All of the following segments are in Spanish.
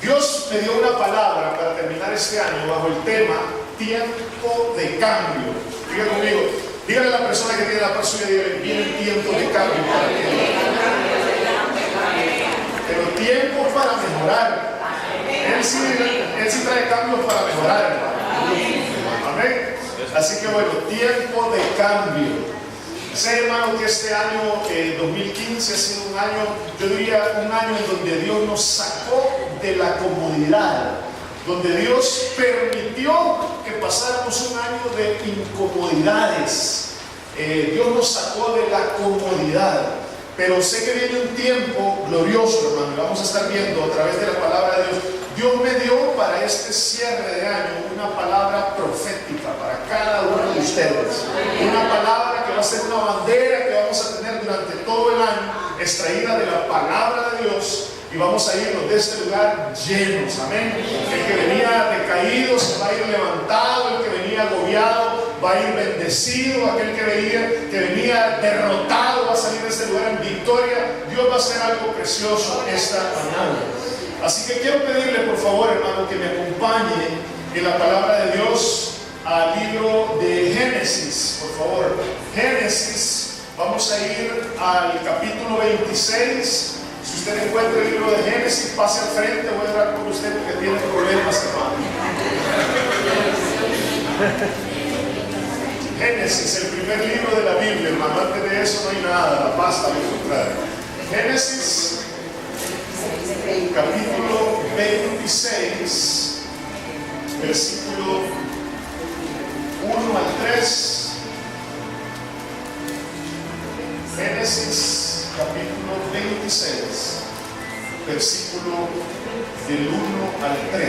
Dios me dio una palabra para terminar este año bajo el tema tiempo de cambio. Diga conmigo, dígale a la persona que tiene la par suya, dígale, viene el tiempo de cambio para ti. Pero tiempo para mejorar. Él sí trae cambios para mejorar, hermano. Amén. Así que bueno, tiempo de cambio. Sé, hermano, que este año 2015 ha sido un año, yo diría un año en donde Dios nos sacó de la comodidad, donde Dios permitió que pasáramos un año de incomodidades. Dios nos sacó de la comodidad, pero sé que viene un tiempo glorioso, hermano, y vamos a estar viendo a través de la palabra de Dios. Dios me dio para este cierre de año una palabra profética para cada uno de ustedes, una palabra que va a ser una bandera que vamos a tener durante todo el año, extraída de la palabra de Dios, y vamos a irnos de este lugar llenos, amén. El que venía decaído se va a ir levantado, el que venía agobiado va a ir bendecido, aquel que venía derrotado va a salir de este lugar en victoria. Dios va a hacer algo precioso esta mañana. Así que quiero pedirle, por favor, hermano, que me acompañe en la palabra de Dios al libro de Génesis, por favor. Génesis, vamos a ir al capítulo 26. Si usted encuentra el libro de Génesis, pase al frente, voy a orar por usted porque tiene problemas, hermano. Génesis, el primer libro de la Biblia, hermano. Antes de eso no hay nada, la pasta al contrario. Génesis, capítulo 26, versículo 1 al 3. Génesis, capítulo 26, versículo del 1 al 3.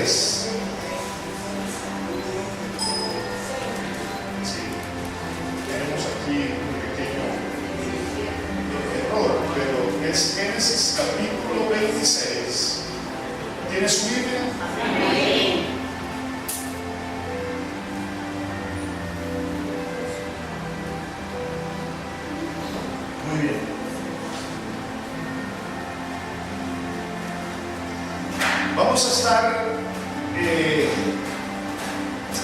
Sí, tenemos aquí un pequeño error, pero es Génesis, capítulo 26. ¿Tiene su Biblia? Amén. Muy bien. Vamos a estar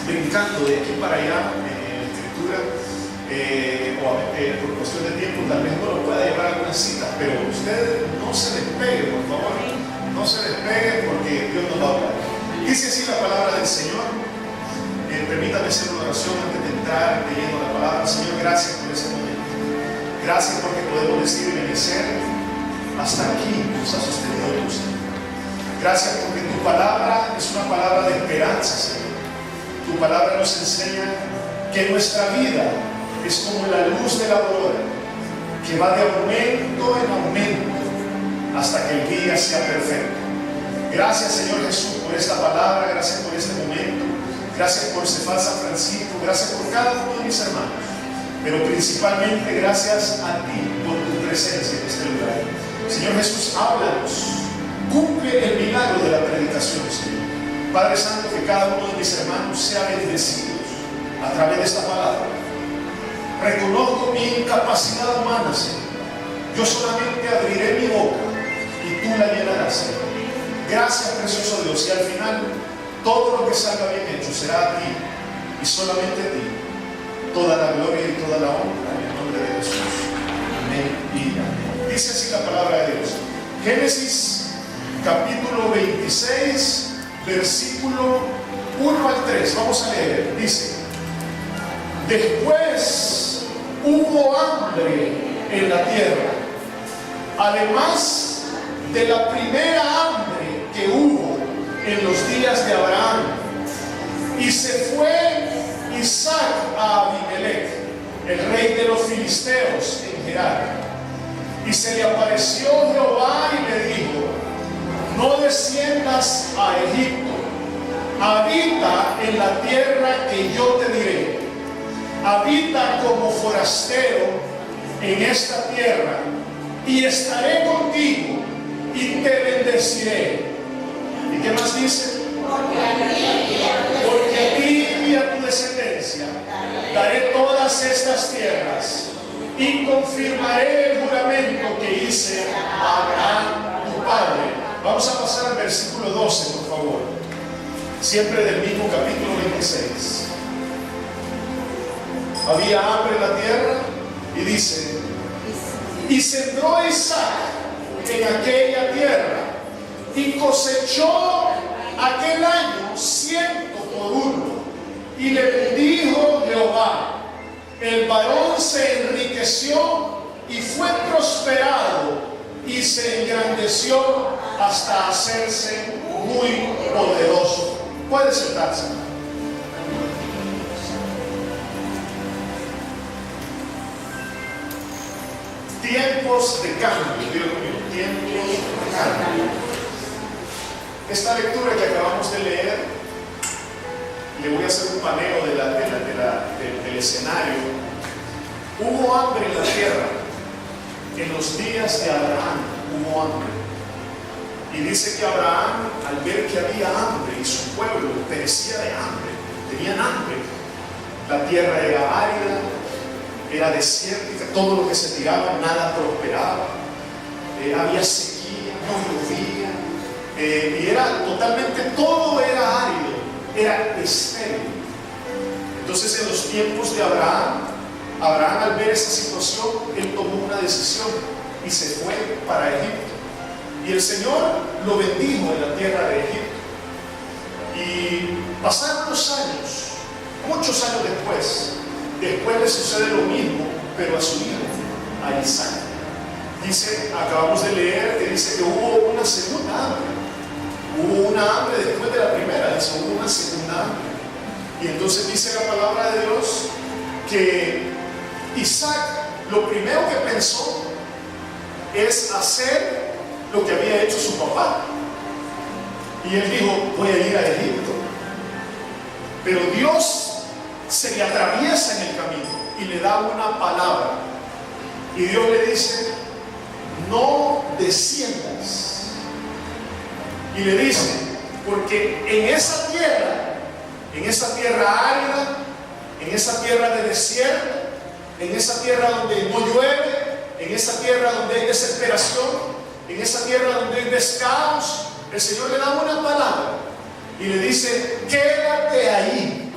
brincando de aquí para allá en la escritura, por cuestión de tiempo tal vez no lo pueda llevar algunas citas, pero usted no se despegue, por favor, no se despegue porque Dios nos va a hablar. Dice así la palabra del Señor. Permítame hacer una oración antes de entrar leyendo la palabra. Señor, gracias por ese momento, gracias porque podemos decir Ebenezer, hasta aquí nos ha sostenido usted. Gracias porque tu palabra es una palabra de esperanza, Señor. Tu palabra nos enseña que nuestra vida es como la luz de la aurora, que va de aumento en aumento hasta que el día sea perfecto. Gracias, Señor Jesús, por esta palabra, gracias por este momento, gracias por Cefal San Francisco, gracias por cada uno de mis hermanos, pero principalmente gracias a ti por tu presencia en este lugar. Señor Jesús, háblanos. Cumple el milagro de la predicación, Señor. Padre Santo, que cada uno de mis hermanos sea bendecido a través de esta palabra. Reconozco mi incapacidad humana, Señor. Yo solamente abriré mi boca y tú la llenarás, Señor. Gracias, precioso Dios. Y al final, todo lo que salga bien hecho será a ti y solamente a ti toda la gloria y toda la honra en el nombre de Jesús. Amén y amén. Dice así la palabra de Dios. Génesis capítulo 26, versículo 1 al 3. Vamos a leer. Dice: después hubo hambre en la tierra, además de la primera hambre que hubo en los días de Abraham. Y se fue Isaac a Abimelech, el rey de los filisteos, en Gerar. Y se le apareció Jehová y le dijo: no desciendas a Egipto, habita en la tierra que yo te diré. Habita como forastero en esta tierra, y estaré contigo y te bendeciré. ¿Y qué más dice? Porque a ti y a tu descendencia daré todas estas tierras, y confirmaré el juramento que hice a Abraham tu padre. Vamos a pasar al versículo 12, por favor. Siempre del mismo capítulo 26. Había hambre en la tierra y dice: y sembró Isaac en aquella tierra y cosechó aquel año 100 por 1. Y le bendijo Jehová. El varón se enriqueció y fue prosperado y se engrandeció hasta hacerse muy poderoso. Puede sentarse. Tiempos de cambio. Digo conmigo, tiempos de cambio. Esta lectura que acabamos de leer, le voy a hacer un paneo del escenario. Hubo hambre en la tierra. En los días de Abraham hubo hambre. Y dice que Abraham, al ver que había hambre y su pueblo perecía de hambre, tenían hambre, la tierra era árida, era desértica, todo lo que se tiraba, nada prosperaba, había sequía, no llovía, y era totalmente, todo era árido, era estéril. Entonces, en los tiempos de Abraham, al ver esa situación, él tomó una decisión y se fue para Egipto. Y el Señor lo bendijo en la tierra de Egipto. Y pasaron los años, muchos años después le sucede lo mismo, pero a su hijo, a Isaac. Dice, acabamos de leer, que dice que hubo una segunda hambre. Hubo una hambre después de la primera, dice, hubo una segunda hambre. Y entonces dice la palabra de Dios que Isaac lo primero que pensó es hacer lo que había hecho su papá. Y él dijo, voy a ir a Egipto. Pero Dios se le atraviesa en el camino y le da una palabra. Y Dios le dice, no desciendas. Y le dice, porque en esa tierra árida, en esa tierra de desierto, en esa tierra donde no llueve, en esa tierra donde hay desesperación, en esa tierra donde hay descaos, el Señor le da una palabra y le dice, quédate ahí,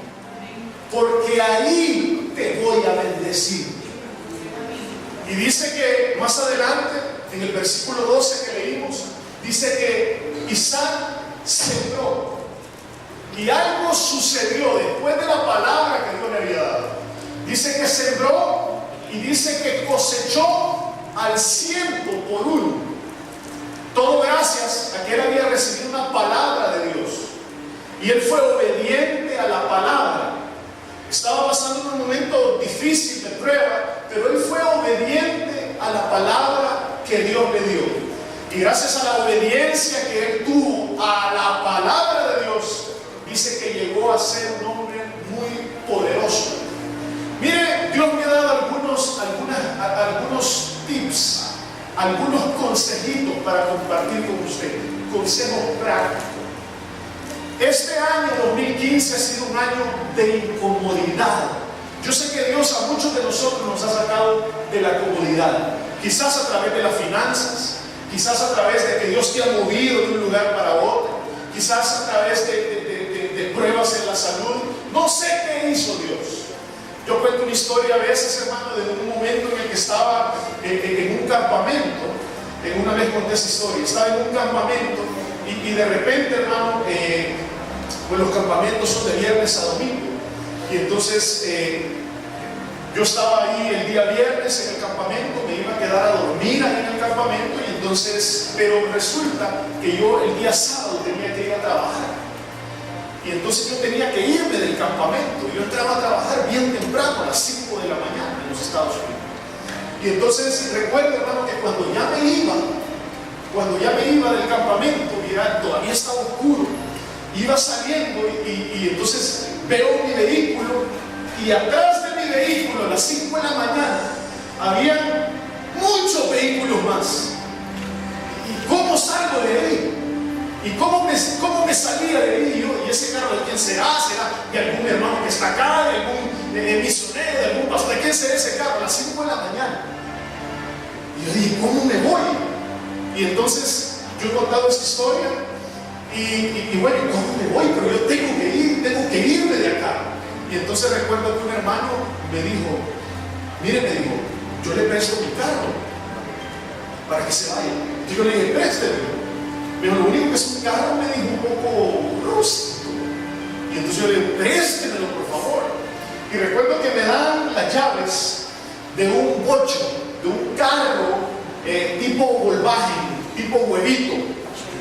porque ahí te voy a bendecir. Y dice que más adelante, en el versículo 12 que leímos, dice que Isaac sembró. Y algo sucedió después de la palabra que Dios le había dado. Dice que sembró y dice que cosechó al 100 por 1. Todo gracias a que él había recibido una palabra de Dios. Y él fue obediente a la palabra. Estaba pasando un momento difícil de prueba, pero él fue obediente a la palabra que Dios le dio. Y gracias a la obediencia que él tuvo a la palabra de Dios, dice que llegó a ser un hombre muy poderoso. Mire, Dios me ha dado algunos tips, algunos consejitos para compartir con usted, consejos prácticos. Este año 2015 ha sido un año de incomodidad. Yo sé que Dios a muchos de nosotros nos ha sacado de la comodidad, quizás a través de las finanzas, quizás a través de que Dios te ha movido de un lugar para otro, quizás a través de pruebas en la salud. No sé qué hizo Dios. Yo cuento una historia a veces, hermano, de un momento en el que estaba en un campamento. Una vez conté esa historia. Estaba en un campamento y de repente, hermano, pues los campamentos son de viernes a domingo. Y entonces yo estaba ahí el día viernes en el campamento, me iba a quedar a dormir ahí en el campamento. Y entonces, pero resulta que yo el día sábado tenía que ir a trabajar. Y entonces yo tenía que irme del campamento. Yo entraba a trabajar bien temprano, a las 5 de la mañana en los Estados Unidos. Y entonces recuerdo, hermano, que cuando ya me iba del campamento, mira, todavía estaba oscuro. Iba saliendo y entonces veo mi vehículo, y atrás de mi vehículo a las 5 de la mañana habían muchos vehículos más. ¿Y cómo salgo de ahí? ¿Y cómo me salía de ahí? ¿Y ese carro de quién será? ¿Será de algún hermano que está acá? ¿De algún misionero? ¿De algún pastor? ¿De quién será ese carro? A las 5 de la mañana. Y yo dije, ¿cómo me voy? Y entonces Yo he contado esa historia y bueno, ¿cómo me voy? Pero yo tengo que irme de acá. Y entonces recuerdo que un hermano me dijo, mire, me dijo, yo le presto mi carro para que se vaya. Y yo le dije, présteme. Pero lo único que es un carro, me dijo, un poco rústico. Y entonces yo le dije, préstemelo por favor. Y recuerdo que me dan las llaves de un bocho, de un carro tipo Volkswagen, tipo huevito.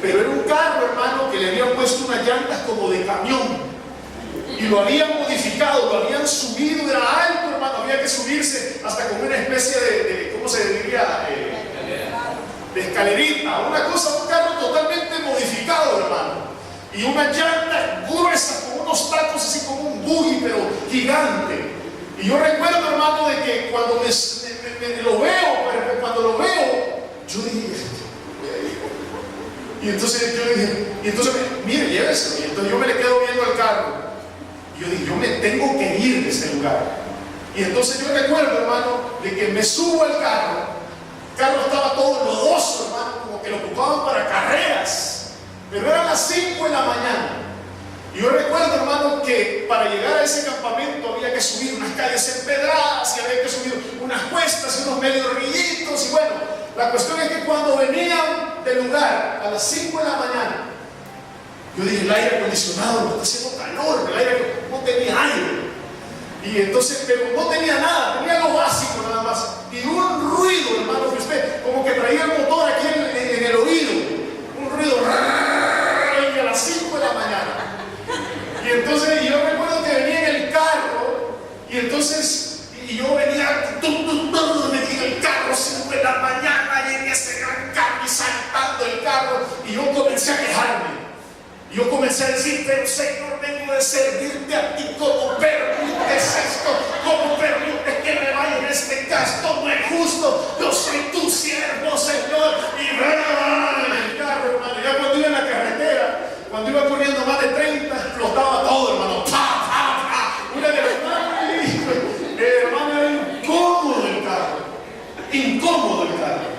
Pero era un carro, hermano, que le habían puesto unas llantas como de camión. Y lo habían modificado, lo habían subido, era alto, hermano, había que subirse hasta como una especie de ¿cómo se diría? De escalerita, una cosa, un carro totalmente modificado, hermano. Y unas llantas gruesas, con unos tacos así como un buggy, pero gigante. Y yo recuerdo, hermano, de que cuando lo veo, cuando lo veo, yo dije, y entonces yo dije, mire, llévese. Y entonces yo me le quedo viendo al carro. Y yo dije, yo me tengo que ir de este lugar. Y entonces yo recuerdo, hermano, de que me subo al carro. El carro estaba todo lodoso, hermano, como que lo ocupaban para carreras. Pero eran las 5 de la mañana. Y yo recuerdo, hermano, que para llegar a ese campamento había que subir unas calles empedradas y había que subir unas cuestas y unos medios rillitos. Y bueno, la cuestión es que cuando venían del lugar a las 5 de la mañana, yo dije, el aire acondicionado, me está haciendo calor, el aire no tenía aire. Y entonces, pero no tenía nada, tenía lo básico nada más. Y un ruido, hermano, que usted, como que traía el motor aquí en el oído. Un ruido, y a las 5 de la mañana. Y entonces, yo recuerdo que venía en el carro, y entonces, y yo venía, metí el carro 5 de la mañana, y en ese gran carro, y saltando el carro, y yo comencé a quejarme. Y yo comencé a decir, pero Señor, vengo de servirte a ti, ¿cómo permites esto? ¿Cómo permites que me vaya en este gasto? No es justo, yo soy tu siervo, Señor. Y en el carro, hermano, ya cuando iba en la carretera, cuando iba corriendo más de 30, explotaba todo, hermano. ¡Pa, pa, pa! Una de las hermano, era incómodo el carro. Incómodo el carro.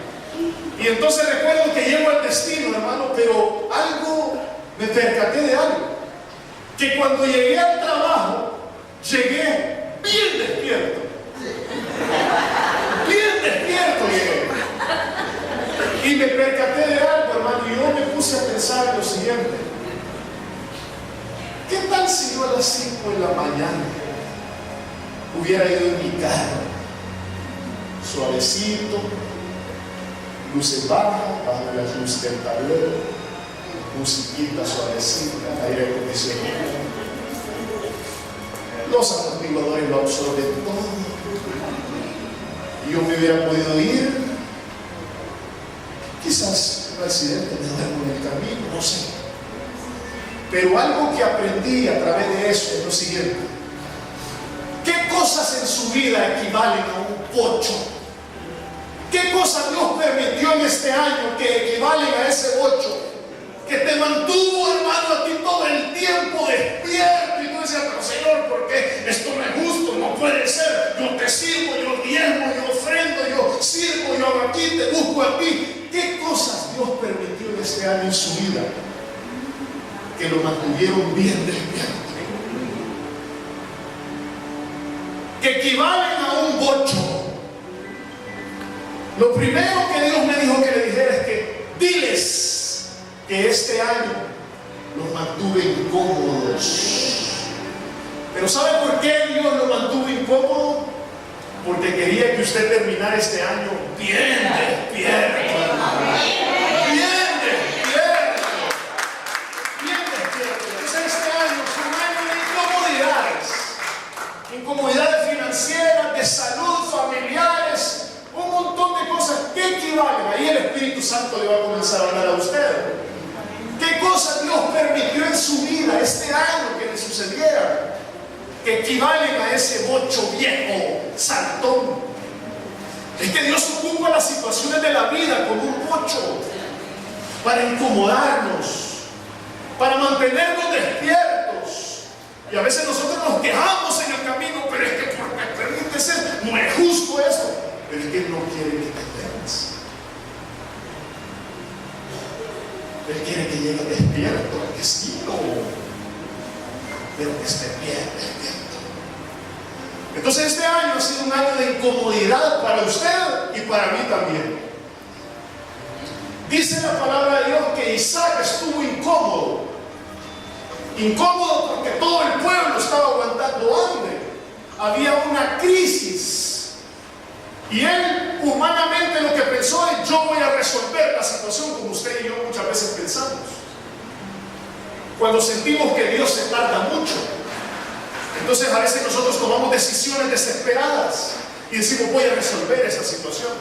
Y entonces recuerdo que llego al destino, hermano, pero me percaté de algo. Que cuando llegué al trabajo, llegué bien despierto. Bien despierto llegué. Y me percaté de algo, hermano, y yo me puse a pensar lo siguiente. ¿Qué tal si yo a las 5 de la mañana hubiera ido en mi carro? Suavecito, luces bajas, bajo las luces del tablero, musiquita suavecita, aire acondicionado. Los amortiguadores lo absorben todo. Y yo me hubiera podido ir. Quizás un accidente, me duermo en el camino, no sé. Pero algo que aprendí a través de eso es lo siguiente. ¿Qué cosas en su vida equivalen a un pocho? ¿Qué cosas Dios permitió en este año que equivalen a ese bocho? Que te mantuvo, hermano, a ti todo el tiempo despierto. Y tú decías, pero Señor, ¿por qué? Esto no es justo, no puede ser. Yo te sirvo, yo diezmo, yo ofrendo, yo sirvo, yo hago aquí, te busco a ti. ¿Qué cosas Dios permitió en este año en su vida que lo mantuvieron bien despierto? Que equivalen a un bocho. Lo primero que Dios me dijo que le dijera es que diles que este año los mantuve incómodos. Pero ¿sabe por qué Dios los mantuvo incómodos? Porque quería que usted terminara este año bien despierto. Bien despierto. Bien despierto. Entonces este año fue un año de incomodidades. Incomodidades financieras, de salud, familiares, un montón de cosas que equivalen. Ahí el Espíritu Santo le va a comenzar a hablar a usted. ¿Qué cosas Dios permitió en su vida este año que le sucediera? Que equivalen a ese bocho viejo, saltón. Es que Dios ocupa las situaciones de la vida como un bocho para incomodarnos, para mantenernos despiertos. Y a veces nosotros nos quejamos en el camino, pero es que porque permite ser, no es justo esto. Pero es que Él no quiere que te duermas. Él quiere que llegue despierto, que sí, pero que esté bien despierto. Entonces este año ha sido un año de incomodidad para usted y para mí también. Dice la palabra de Dios que Isaac estuvo incómodo porque todo el pueblo estaba aguantando hambre, había una crisis y él humanamente lo que pensó es: yo voy a resolver la situación, como usted y yo muchas veces pensamos cuando sentimos que Dios se tarda mucho. Entonces a veces nosotros tomamos decisiones desesperadas y decimos: voy a resolver esta situación.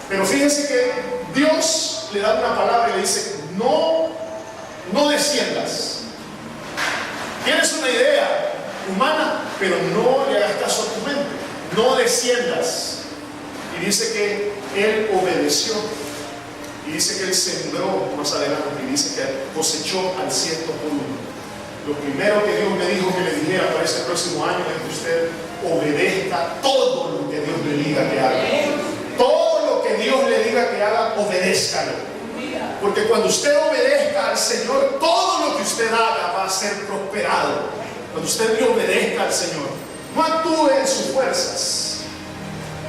Pero fíjense que Dios le da una palabra y le dice: no desciendas. Tienes una idea humana, pero no le hagas caso a tu mente. No desciendas. Y dice que él obedeció. Y dice que él sembró más adelante. Y dice que cosechó al 100 por uno. Lo primero que Dios me dijo que le dijera para este próximo año es que usted obedezca todo lo que Dios le diga que haga. Todo lo que Dios le diga que haga, obedézcalo. Porque cuando usted obedezca al Señor, todo lo que usted haga va a ser prosperado. Cuando usted le obedezca al Señor, no actúe en sus fuerzas.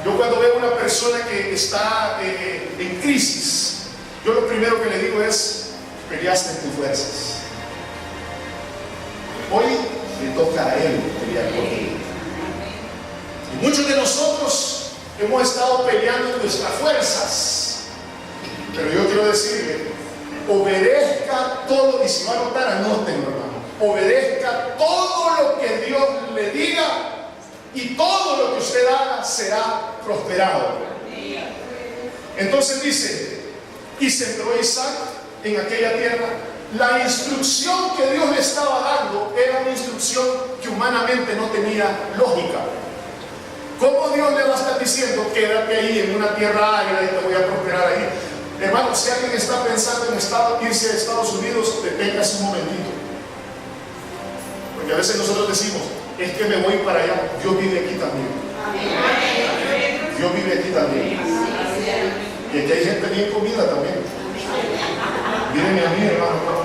Yo cuando veo a una persona que está en crisis, yo lo primero que le digo es: peleaste en tus fuerzas. Hoy le toca a él pelear por él. Y muchos de nosotros hemos estado peleando en nuestras fuerzas. Pero yo quiero decirle: obedezca todo. Y si va a anotar, anótenlo, hermano. Obedezca todo lo que Dios le diga, y todo lo que usted haga será prosperado. Entonces dice: y sembró Isaac en aquella tierra. La instrucción que Dios le estaba dando era una instrucción que humanamente no tenía lógica. ¿Cómo Dios le va a estar diciendo: quédate ahí en una tierra árida y te voy a prosperar ahí? Hermano, si alguien está pensando en irse a Estados Unidos, deténgase un momentito. Porque a veces nosotros decimos: es que me voy para allá. Dios vive aquí también. Dios vive aquí también. Y aquí hay gente bien comida también. Mírenme a mí, hermano.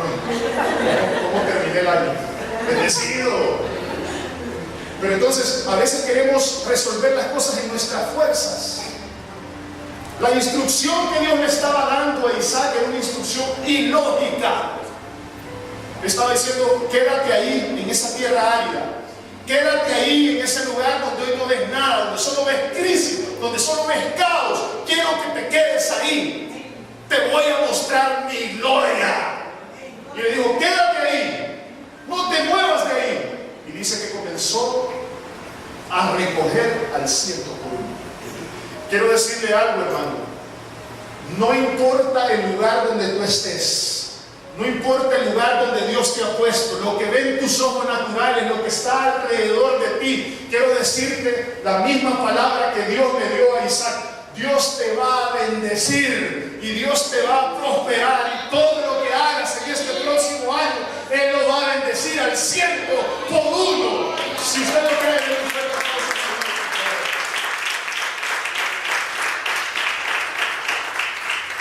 ¿Cómo terminé el año? Bendecido. Pero entonces a veces queremos resolver las cosas en nuestras fuerzas. La instrucción que Dios le estaba dando a Isaac era una instrucción ilógica. Le estaba diciendo: quédate ahí en esa tierra árida, quédate ahí en ese lugar donde hoy no ves nada, donde solo ves crisis, donde solo ves caos. Quiero que te quedes ahí, te voy a mostrar mi gloria. Y le dijo: quédate ahí, no te muevas de ahí. Y dice que comenzó a recoger al 100 por uno. Quiero decirle algo, hermano: no importa el lugar donde tú estés, no importa el lugar donde Dios te ha puesto, lo que ven tus ojos naturales, lo que está alrededor de ti, quiero decirte la misma palabra que Dios le dio a Isaac: Dios te va a bendecir y Dios te va a prosperar, y todo lo que hagas en este próximo año, Él lo va a bendecir al 100 por uno. Si usted lo cree,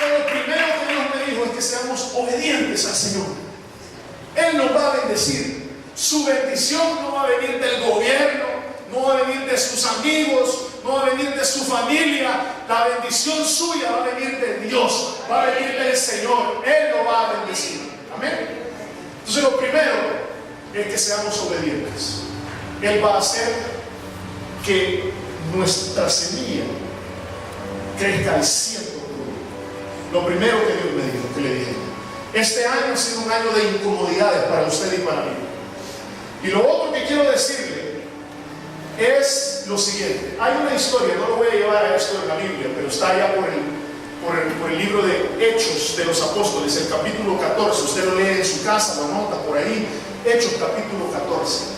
lo primero que Dios me dijo es que seamos obedientes al Señor. Él nos va a bendecir. Su bendición no va a venir del gobierno, no va a venir de sus amigos, no va a venir de su familia. La bendición suya va a venir de Dios, va a venir del Señor. Él lo va a bendecir. Amén. Entonces lo primero es que seamos obedientes. Él va a hacer que nuestra semilla crezca al 100%. Lo primero que Dios me dijo, que le dije: este año ha sido un año de incomodidades para usted y para mí. Y lo otro que quiero decirle es lo siguiente. Hay una historia, no lo voy a llevar a esto en la Biblia, pero está allá por el libro de Hechos de los Apóstoles, el capítulo 14. Usted lo lee en su casa, lo anota por ahí. Hechos capítulo 14.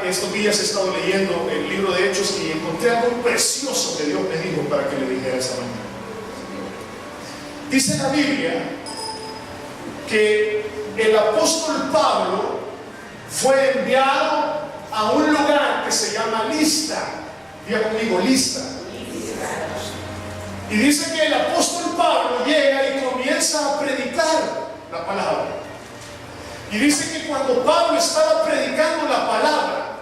Estos días he estado leyendo el libro de Hechos y encontré algo precioso que Dios me dijo para que le dijera esta mañana. Dice la Biblia que el apóstol Pablo fue enviado a un lugar que se llama Listra. Diga conmigo: Listra. Y dice que el apóstol Pablo llega y comienza a predicar la palabra. Y dice que cuando Pablo estaba predicando la palabra,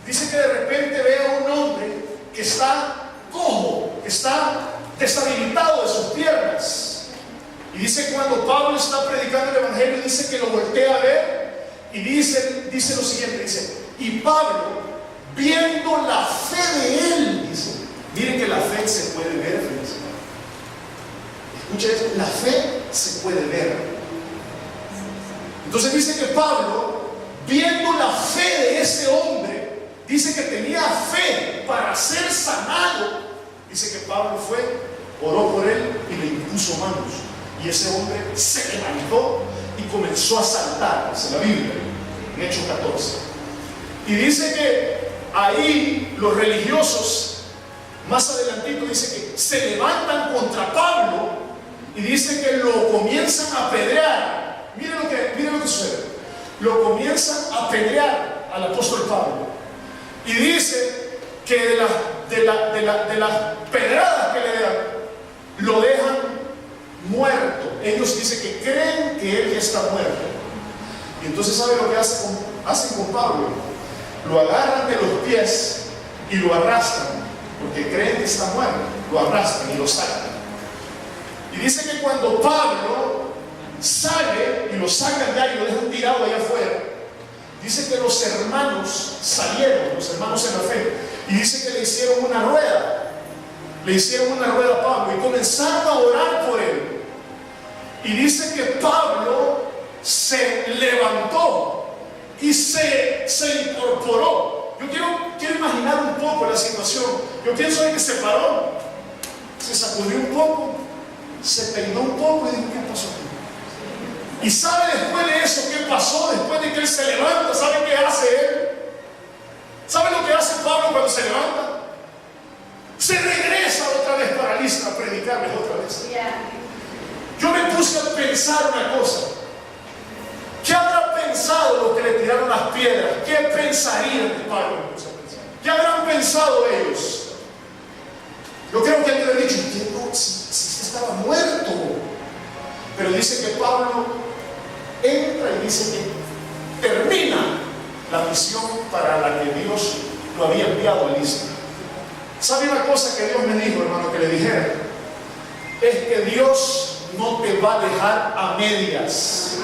dice que de repente ve a un hombre que está cojo, que está deshabilitado de sus piernas. Y dice cuando Pablo está predicando el evangelio, dice que lo voltea a ver y dice lo siguiente, dice, y Pablo, viendo la fe de él, dice, miren que la fe se puede ver, fíjense. Escuchen esto, la fe se puede ver. Entonces dice que Pablo, viendo la fe de ese hombre, dice que tenía fe para ser sanado. Dice que Pablo fue, oró por él y le impuso manos. Y ese hombre se levantó y comenzó a saltar, dice la Biblia, en Hechos 14. Y dice que ahí los religiosos, más adelantito, dice que se levantan contra Pablo y dice que lo comienzan a apedrear. Miren lo que sucede. Lo comienzan a apedrear al apóstol Pablo. Y dice que de las pedradas que le dan, lo dejan muerto. Ellos dicen que creen que él ya está muerto. Y entonces, ¿sabe lo que hacen con Pablo? Lo agarran de los pies y lo arrastran, porque creen que está muerto. Lo arrastran y lo sacan. Y dice que cuando Pablo sale y lo sacan de ahí y lo dejan tirado allá afuera, dice que los hermanos salieron, los hermanos en la fe, y dice que le hicieron una rueda. Le hicieron una rueda a Pablo y comenzaron a orar por él. Y dice que Pablo se levantó y se incorporó. Yo quiero imaginar un poco la situación. Yo pienso que se paró, se sacudió un poco, se peinó un poco y dijo, ¿qué pasó aquí? Y sabe después de eso qué pasó, después de que él se levanta, ¿sabe qué hace él? ¿Sabe lo que hace Pablo cuando se levanta? Se regresa otra vez para Listra a predicarles otra vez. Yo me puse a pensar una cosa. ¿Qué habrá pensado los que le tiraron las piedras? ¿Qué pensarían de Pablo? ¿Qué habrán pensado ellos? Yo creo que él le ha dicho, si estaba muerto. Pero dice que Pablo entra y dice que termina la misión para la que Dios lo había enviado a Listra. ¿Sabe una cosa que Dios me dijo, hermano, que le dijera? Es que Dios no te va a dejar a medias.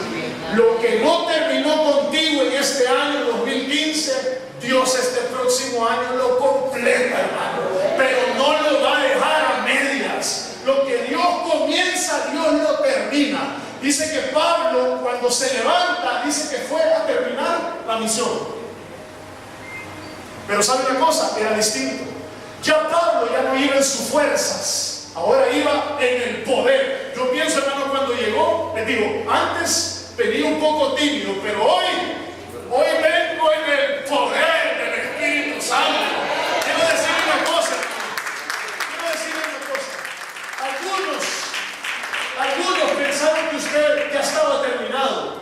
Lo que no terminó contigo en este año 2015, Dios este próximo año lo completa, hermano. Pero no lo va a dejar a medias. Lo que Dios comienza, Dios lo termina. Dice que Pablo, cuando se levanta, dice que fue a terminar la misión. Pero ¿sabe una cosa? Era distinto. Ya Pablo ya no iba en sus fuerzas, ahora iba en el poder. Yo pienso, hermano, cuando llegó, les digo, antes venía un poco tímido, pero hoy vengo en el poder del Espíritu Santo. Quiero decirle una cosa. Algunos pensaron que usted ya estaba terminado.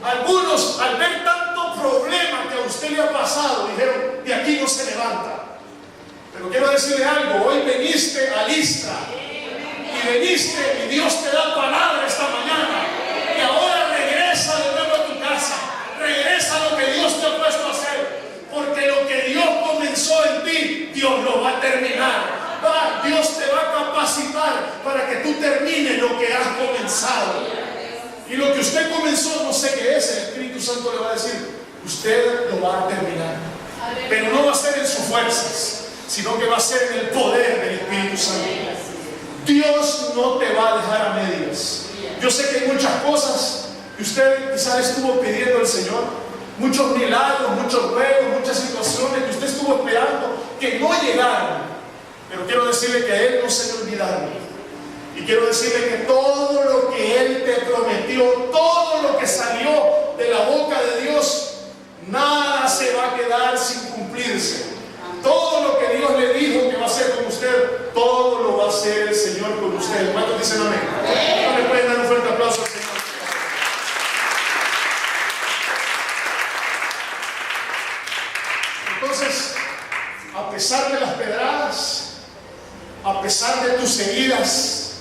Algunos, al ver tanto problema que a usted le ha pasado, dijeron, de aquí no se levanta. Pero quiero decirle algo, hoy veniste a Listra y veniste y Dios te da palabra esta mañana y ahora regresa de nuevo a tu casa, regresa a lo que Dios te ha puesto a hacer, porque lo que Dios comenzó en ti, Dios lo va a terminar. Dios te va a capacitar para que tú termines lo que has comenzado. Y lo que usted comenzó, no sé qué es, el Espíritu Santo le va a decir, usted lo va a terminar, pero no va a ser en sus fuerzas, sino que va a ser en el poder del Espíritu Santo. Dios no te va a dejar a medias. Yo sé que hay muchas cosas que usted quizás estuvo pidiendo al Señor, muchos milagros, muchos ruegos, muchas situaciones que usted estuvo esperando que no llegaron. Pero quiero decirle que a Él no se le olvidaron. Y quiero decirle que todo lo que Él te prometió, todo lo que salió de la boca de Dios, nada se va a quedar sin cumplirse. Todo lo que Dios le dijo que va a hacer con usted, todo lo va a hacer el Señor con usted. ¿Cuántos dicen amén? ¿No le pueden dar un fuerte aplauso al Señor? Entonces, a pesar de las pedradas, a pesar de tus heridas,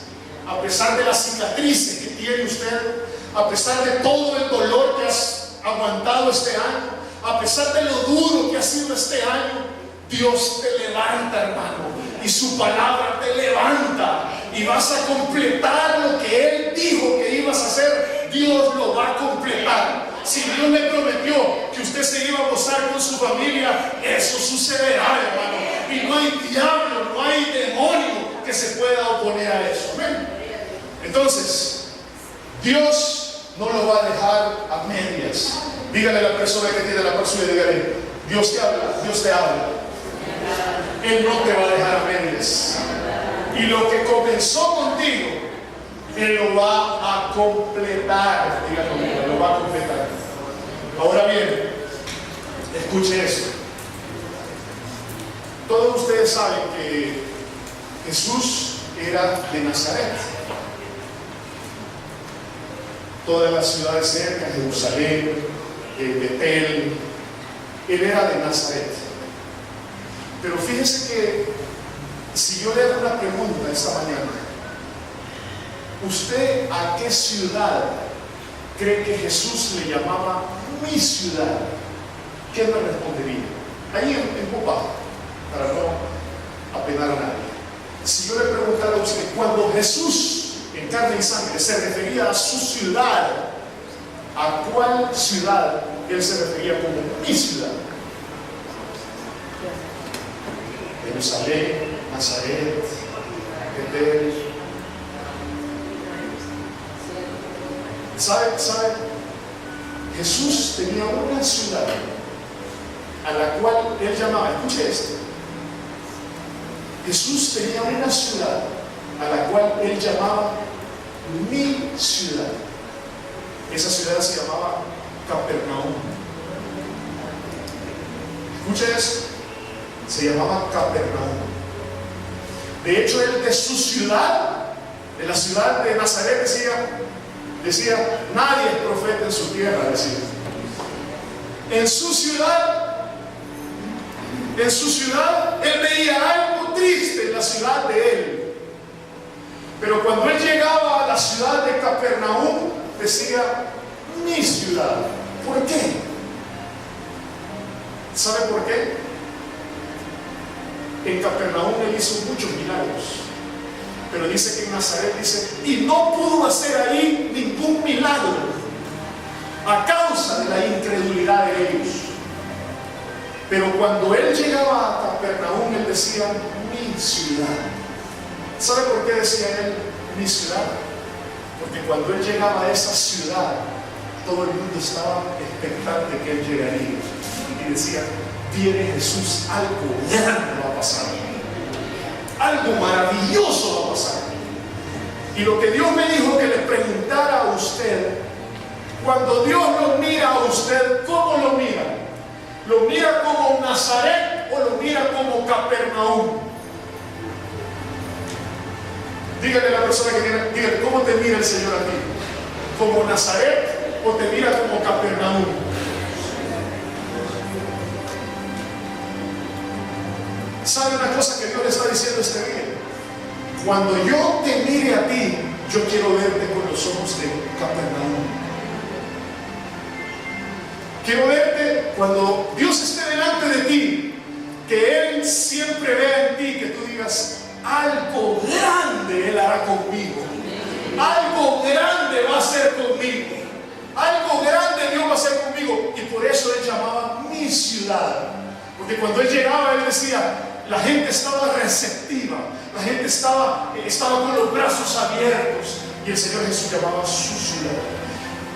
a pesar de las cicatrices que tiene usted, a pesar de todo el dolor que has aguantado este año, a pesar de lo duro que ha sido este año, Dios te levanta, hermano, y su palabra te levanta, y vas a completar lo que Él dijo que ibas a hacer. Dios lo va a completar. Si Dios le prometió que usted se iba a gozar con su familia, eso sucederá, hermano, y no hay diablo, no hay demonio que se pueda oponer a eso. Amén. Entonces, Dios no lo va a dejar a medias. Dígale a la persona que tiene la persona, dígale: Dios te habla, Dios te habla. Él no te va a dejar a medias. Y lo que comenzó contigo, Él lo va a completar. Diga conmigo, lo va a completar. Ahora bien, escuche esto. Todos ustedes saben que Jesús era de Nazaret. Todas las ciudades cercanas, Jerusalén, Betel, Él era de Nazaret. Pero fíjese que si yo le hago una pregunta esta mañana, ¿usted a qué ciudad cree que Jesús le llamaba mi ciudad? ¿Qué me respondería? Ahí en voz baja, para no apenar a nadie. Si yo le preguntara a usted, cuando Jesús en carne y sangre se refería a su ciudad, ¿a cuál ciudad Él se refería como mi ciudad? Jerusalén, Nazaret, Betel. ¿Sabe? Jesús tenía una ciudad a la cual Él llamaba, escuche esto, Jesús tenía una ciudad a la cual Él llamaba mi ciudad. Esa ciudad se llamaba Capernaum. Escuche esto, se llamaba Capernaum. De hecho, Él de su ciudad, de la ciudad de Nazaret, decía, nadie es profeta en su tierra, decía. En su ciudad, Él veía algo triste en la ciudad de Él. Pero cuando Él llegaba a la ciudad de Capernaum, decía, mi ciudad. ¿Por qué? ¿Sabe por qué? En Capernaum Él hizo muchos milagros. Pero dice que en Nazaret y no pudo hacer ahí ningún milagro a causa de la incredulidad de ellos. Pero cuando Él llegaba a Capernaum, Él decía, mi ciudad. ¿Sabe por qué decía Él, mi ciudad? Porque cuando Él llegaba a esa ciudad, todo el mundo estaba expectante que Él llegaría. Y decía, viene Jesús, algo grande va a pasar. Algo maravilloso va a pasar. Y lo que Dios me dijo que le preguntara a usted, cuando Dios lo mira a usted, ¿cómo lo mira? ¿Lo mira como Nazaret o lo mira como Capernaum? Dígale a la persona que tiene, dígale, ¿cómo te mira el Señor a ti? ¿Como Nazaret o te mira como Capernaum? ¿Sabe una cosa que Dios le está diciendo este día? Cuando yo te mire a ti, yo quiero verte con los ojos de Capernaum. Quiero verte cuando Dios esté delante de ti, que Él siempre vea en ti, que tú digas, algo grande Él hará conmigo, algo grande va a hacer conmigo, algo grande Dios va a hacer conmigo. Y por eso Él llamaba mi ciudad, porque cuando Él llegaba, Él decía, la gente estaba receptiva, la gente estaba con los brazos abiertos, y el Señor Jesús llamaba su ciudad.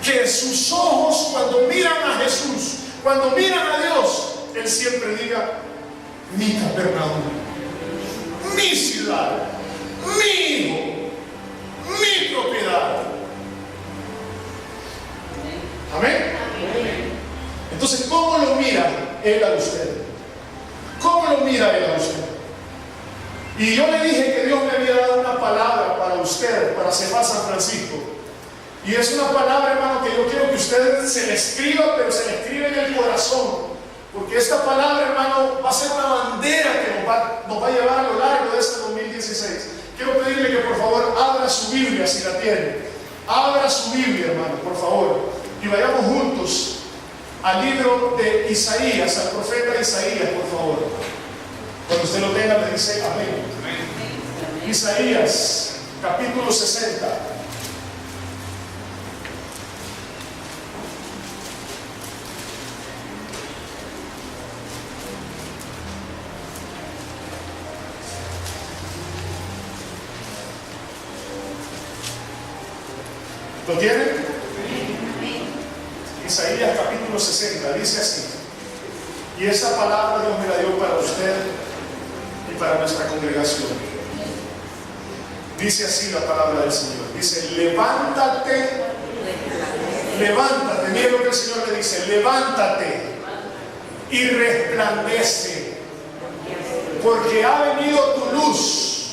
Que sus ojos, cuando miran a Jesús, cuando miran a Dios, Él siempre diga, mi Capernaum, mi ciudad, mi hijo, mi propiedad. Amén. Entonces, ¿cómo lo mira Él a usted? ¿Cómo lo mira Él a usted? Y yo le dije que Dios me había dado una palabra para usted, para Cefas San Francisco. Y es una palabra, hermano, que yo quiero que usted se le escriba, pero se le escribe en el corazón. Porque esta palabra, hermano, va a ser una bandera que nos va a llevar a lo largo de este 2016. Quiero pedirle que por favor abra su Biblia si la tiene. Abra su Biblia, hermano, por favor. Y vayamos juntos al libro de Isaías, al profeta Isaías, por favor. Cuando usted lo tenga, me dice amén. Amén. Isaías, capítulo 60. ¿Lo tienen? Isaías capítulo 60, dice así. Y esta palabra Dios me la dio para usted y para nuestra congregación. Dice así la palabra del Señor. Dice, levántate, levántate. Mira lo que el Señor le dice, levántate y resplandece, porque ha venido tu luz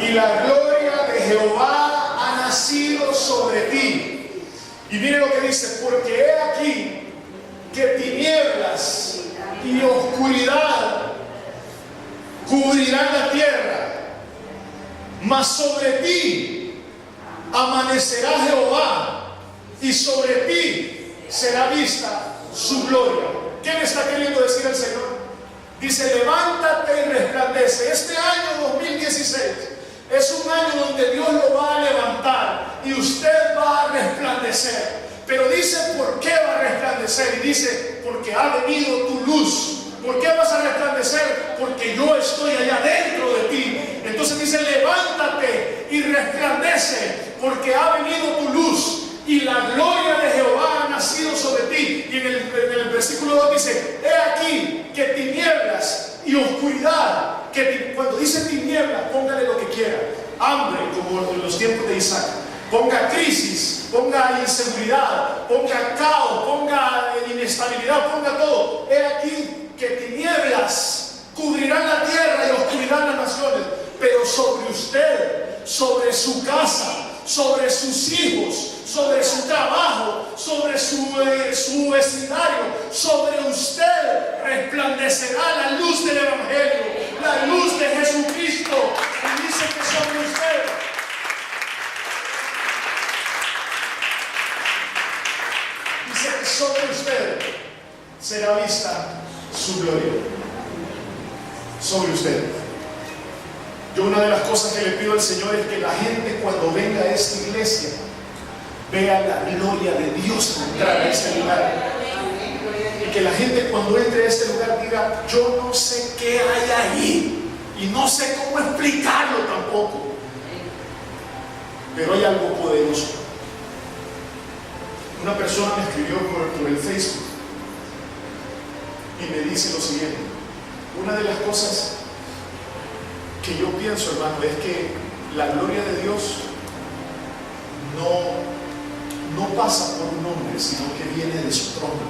y la gloria de Jehová ha nacido sobre ti. Y mire lo que dice, porque he aquí que tinieblas y oscuridad cubrirán la tierra, mas sobre ti amanecerá Jehová y sobre ti será vista su gloria. ¿Qué le está queriendo decir el Señor? Dice, levántate y resplandece. Este año 2016 es un año donde Dios lo va a levantar y usted va a resplandecer. Pero dice, ¿por qué va a resplandecer? Y dice, porque ha venido tu luz. ¿Por qué vas a resplandecer? Porque yo estoy allá dentro de ti. Entonces dice, levántate y resplandece, porque ha venido tu luz y la gloria de Jehová ha nacido sobre ti. Y en el versículo 2 dice, he aquí que tinieblas y oscuridad. Cuando dice tinieblas, póngale lo que quiera. Hambre, como en los tiempos de Isaac. Ponga crisis, ponga inseguridad, ponga caos, ponga inestabilidad, ponga todo. He aquí que tinieblas cubrirán la tierra y oscuridad las naciones. Pero sobre usted, sobre su casa, sobre sus hijos, sobre su trabajo, sobre su vecindario, sobre usted resplandecerá la luz del Evangelio, la luz de Jesucristo. Y dice que sobre usted será vista su gloria. Sobre usted. Yo una de las cosas que le pido al Señor es que la gente cuando venga a esta iglesia vea la gloria de Dios entrar a este lugar. Y que la gente cuando entre a este lugar diga, yo no sé qué hay ahí y no sé cómo explicarlo tampoco, pero hay algo poderoso. Una persona me escribió por el Facebook y me dice lo siguiente: una de las cosas que yo pienso, hermano, es que la gloria de Dios no pasa por un hombre, sino que viene de su trono.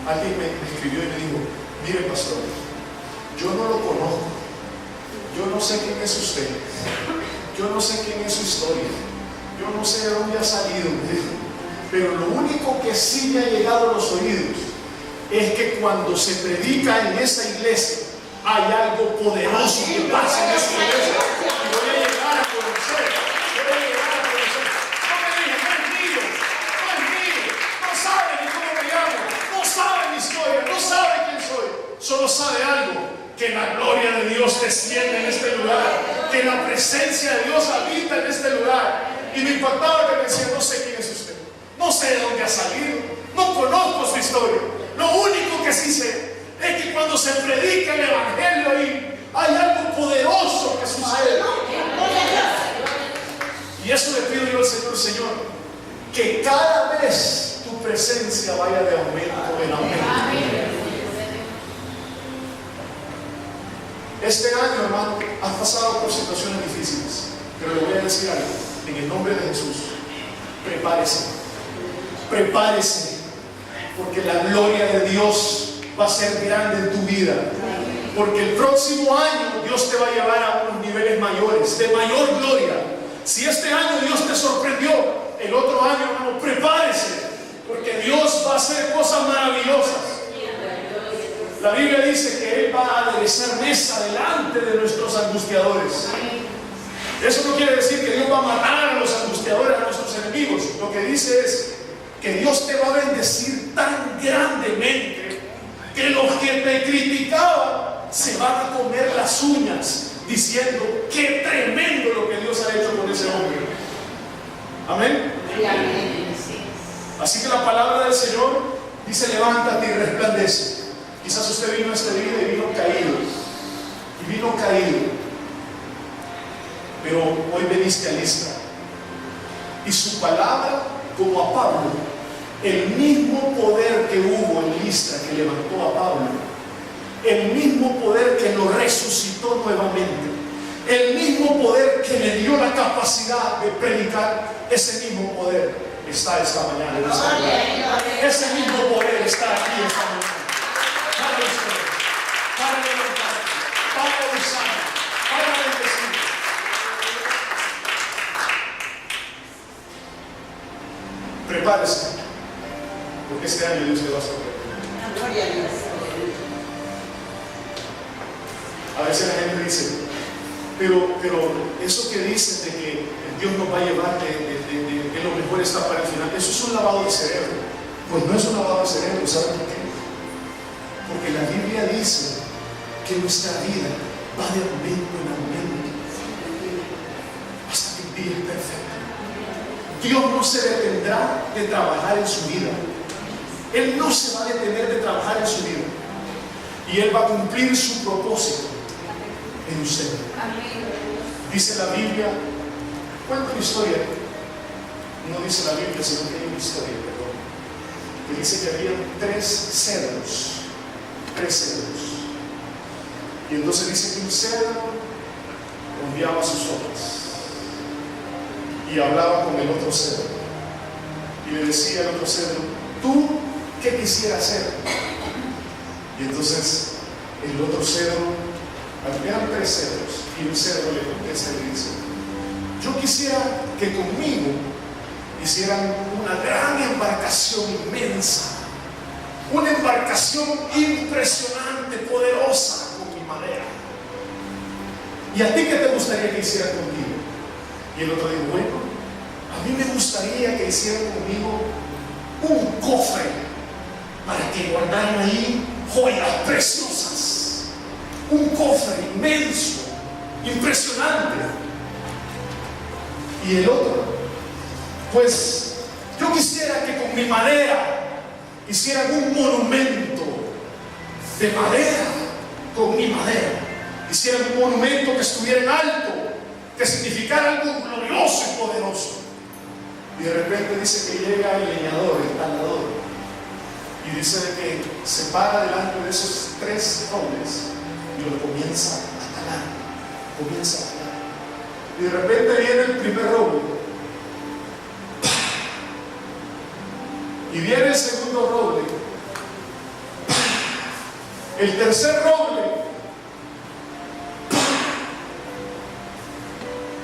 Alguien me escribió y me dijo, mire pastor, yo no lo conozco, yo no sé quién es usted, yo no sé quién es su historia, yo no sé de dónde ha salido, pero lo único que sí me ha llegado a los oídos es que cuando se predica en esa iglesia hay algo poderoso que pasa en esa iglesia y voy a llegar a conocer. No me digan, no es mío, no sabe ni cómo me llamo, no sabe mi historia, no sabe quién soy, solo sabe algo, que la gloria de Dios desciende en este lugar, que la presencia de Dios habita en este lugar. Y me impactaba que me decía, no sé quién es usted, no sé de dónde ha salido, no conozco su historia, lo único que sí sé es que cuando se predica el Evangelio ahí hay algo poderoso que sucede. Y eso le pido yo al Señor, Señor, que cada vez tu presencia vaya de aumento en aumento. Este año, hermano, has pasado por situaciones difíciles, pero le voy a decir algo, en el nombre de Jesús, prepárese, porque la gloria de Dios va a ser grande en tu vida, porque el próximo año Dios te va a llevar a unos niveles mayores, de mayor gloria. Si este año Dios te sorprendió, el otro año, hermano, prepárese, porque Dios va a hacer cosas maravillosas. La Biblia dice que Él va a aderezar mesa delante de nuestros angustiadores. Eso no quiere decir que Dios va a matar a los angustiadores, a nuestros enemigos. Lo que dice es que Dios te va a bendecir tan grandemente que los que te criticaban se van a comer las uñas diciendo: qué tremendo lo que Dios ha hecho con ese hombre. Amén. Así que la palabra del Señor dice: levántate y resplandece. Quizás usted vino a este día y vino caído, pero hoy veniste a Listra, y su palabra, como a Pablo, el mismo poder que hubo en Listra, que levantó a Pablo, el mismo poder que lo resucitó nuevamente, el mismo poder que le dio la capacidad de predicar, ese mismo poder está esta mañana en esta mañana. Ese mismo poder está aquí esta mañana para usted, para levantar, para usar, para bendecir. Prepárese, porque este año Dios te va a sorprender. A veces la gente dice: pero eso que dicen de que Dios nos va a llevar, que lo mejor está para el final, eso es un lavado de cerebro. Pues no es un lavado de cerebro. ¿Saben por qué? Porque la Biblia dice que nuestra vida va de aumento en aumento hasta que el día es perfecto. Dios no se detendrá de trabajar en su vida. Él no se va a detener de trabajar en su vida, y Él va a cumplir su propósito en usted. Dice la Biblia, cuenta una historia, no dice la Biblia, sino que hay una historia, perdón, que dice que había tres cedros, y entonces dice que un cedro ondeaba sus hojas y hablaba con el otro cedro, y le decía al otro cedro: ¿tú qué quisieras hacer? Y entonces el otro cedro, eran tres cedros, y un cedro le contesta y le dice: yo quisiera que conmigo hicieran una gran embarcación inmensa, una embarcación impresionante, poderosa, con mi madera. ¿Y a ti qué te gustaría que hicieran contigo? Y el otro dijo: bueno, a mí me gustaría que hicieran conmigo un cofre para que guardaran ahí joyas preciosas, un cofre inmenso, impresionante. Y el otro: pues yo quisiera que con mi madera hicieran un monumento de madera, con mi madera hicieran un monumento que estuviera en alto, que significara algo glorioso y poderoso. Y de repente dice que llega el leñador, el talador, y dice de que se para delante de esos tres robles y lo comienza a talar, y de repente viene el primer roble, y viene el segundo roble, el tercer roble,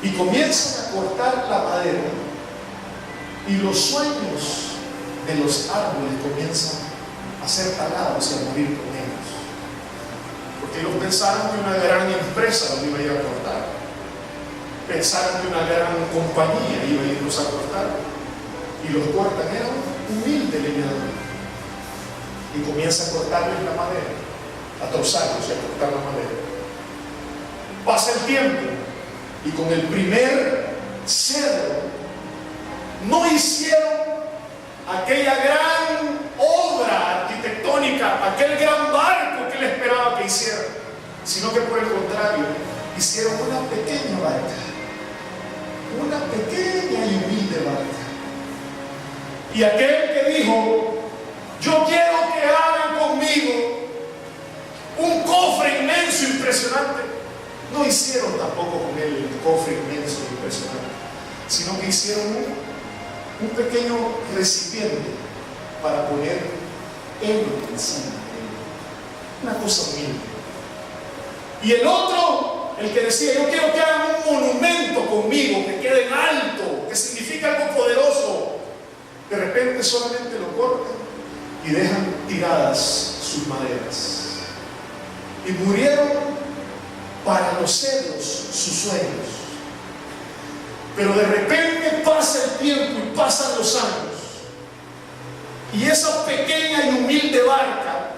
y comienzan a cortar la madera, y los sueños de los árboles comienzan a ser talados y a morir con ellos, porque ellos pensaron que una gran empresa los iba a ir a cortar, pensaron que una gran compañía iba a irlos a cortar, y los cortan. Era un humilde leñador, y comienza a cortarles la madera, a trozarlos y a cortar la madera. Pasa el tiempo, y con el primer cedro no hicieron aquella gran obra arquitectónica, aquel gran barco que él esperaba que hicieran, sino que por el contrario hicieron una pequeña barca, una pequeña y humilde barca. Y aquel que dijo: yo quiero que hagan conmigo un cofre inmenso, impresionante, no hicieron tampoco con él el cofre inmenso, impresionante, sino que hicieron un pequeño recipiente para poner él encima, una cosa humilde. Y el otro, el que decía: yo quiero que hagan un monumento conmigo, que quede en alto, que significa algo poderoso, de repente solamente lo cortan y dejan tiradas sus maderas. y murieron para los celos sus sueños. Pero de repente pasa el tiempo y pasan los años, y esa pequeña y humilde barca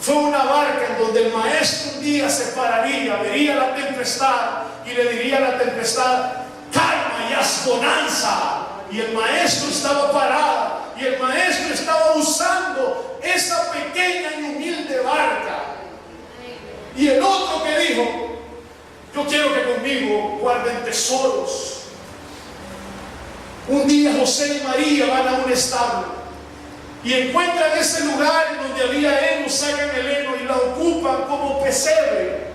fue una barca en donde el maestro un día se pararía, vería la tempestad y le diría a la tempestad: calma y haz bonanza. Y el maestro estaba parado, y el maestro estaba usando esa pequeña y humilde barca. Y el otro que dijo: yo quiero que conmigo guarden tesoros. Un día José y María van a un establo y encuentran ese lugar en donde había heno, sacan el heno y la ocupan como pesebre.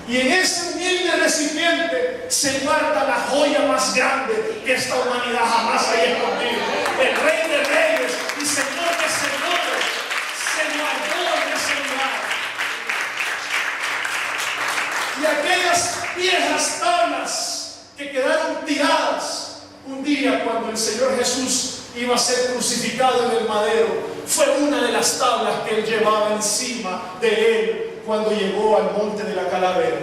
Y en ese humilde recipiente se guarda la joya más grande que esta humanidad jamás haya escondido. El Rey de Reyes y Señor de Señores se guardó en ese lugar. Y aquellas viejas tablas que quedaron tiradas un día cuando el Señor Jesús iba a ser crucificado en el madero, fue una de las tablas que él llevaba encima de él cuando llegó al monte de la calavera.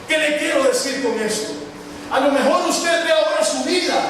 ¿Qué le quiero decir con esto? A lo mejor usted ve ahora su vida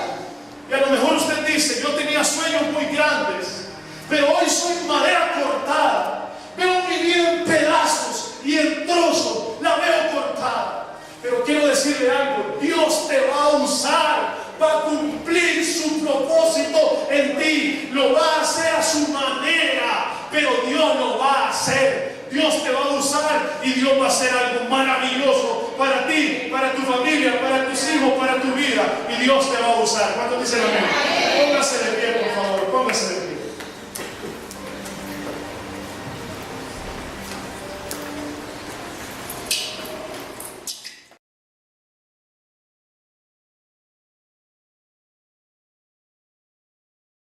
y a lo mejor usted dice: yo tenía sueños muy grandes, pero hoy soy madera cortada, veo mi vida en pedazos y en trozos, la veo cortada. Pero quiero decirle algo: Dios te va a usar, va a cumplir su propósito en ti, lo va a hacer a su manera, pero Dios lo va a hacer. Dios te va a usar y Dios va a hacer algo maravilloso para ti, para tu familia, para tus hijos, para tu vida, y Dios te va a usar. ¿Cuántos dicen amén? Póngase de pie, por favor, póngase de pie.